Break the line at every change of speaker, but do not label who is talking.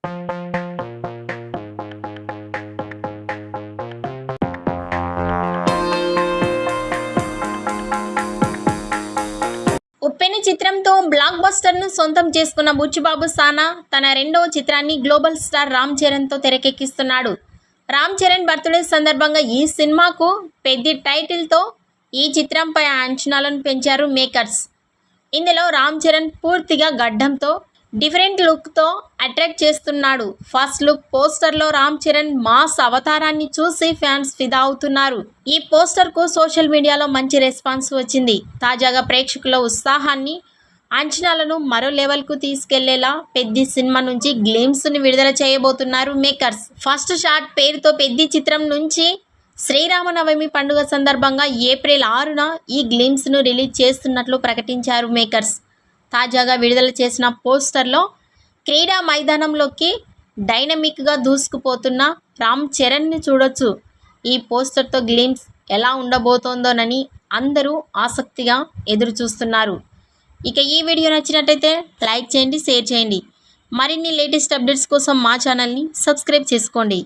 ఉప్పెన చిత్రంతో బ్లాక్ బస్టర్ను సొంతం చేసుకున్న బుచ్చిబాబు సానా తన రెండవ చిత్రాన్ని గ్లోబల్ స్టార్ రామ్ చరణ్తో తెరకెక్కిస్తున్నాడు. రామ్ చరణ్ బర్త్డే సందర్భంగా ఈ సినిమాకు పెద్ద టైటిల్తో ఈ చిత్రంపై అంచనాలను పెంచారు మేకర్స్. ఇందులో రామ్ చరణ్ పూర్తిగా గడ్డంతో డిఫరెంట్ లుక్తో అట్రాక్ట్ చేస్తున్నాడు. ఫస్ట్ లుక్ పోస్టర్లో రామ్ చరణ్ మాస్ అవతారాన్ని చూసి ఫ్యాన్స్ ఫిదా అవుతున్నారు. ఈ పోస్టర్కు సోషల్ మీడియాలో మంచి రెస్పాన్స్ వచ్చింది. తాజాగా ప్రేక్షకుల ఉత్సాహాన్ని, అంచనాలను మరో లెవెల్కు తీసుకెళ్లేలా పెద్ది సినిమా నుంచి గ్లిమ్స్ని విడుదల చేయబోతున్నారు మేకర్స్. ఫస్ట్ షాట్ పేరుతో పెద్ది చిత్రం నుంచి శ్రీరామనవమి పండుగ సందర్భంగా ఏప్రిల్ 6న ఈ గ్లిమ్స్ను రిలీజ్ చేస్తున్నట్లు ప్రకటించారు మేకర్స్. తాజాగా విడుదల చేసిన పోస్టర్లో క్రీడా మైదానంలోకి డైనమిక్గా దూసుకుపోతున్న రామ్ చరణ్ని చూడొచ్చు. ఈ పోస్టర్తో గ్లిమ్స్ ఎలా ఉండబోతోందోనని అందరూ ఆసక్తిగా ఎదురు చూస్తున్నారు. ఇక ఈ వీడియో నచ్చినట్టయితే లైక్ చేయండి, షేర్ చేయండి. మరిన్ని లేటెస్ట్ అప్డేట్స్ కోసం మా ఛానల్ని సబ్స్క్రైబ్ చేసుకోండి.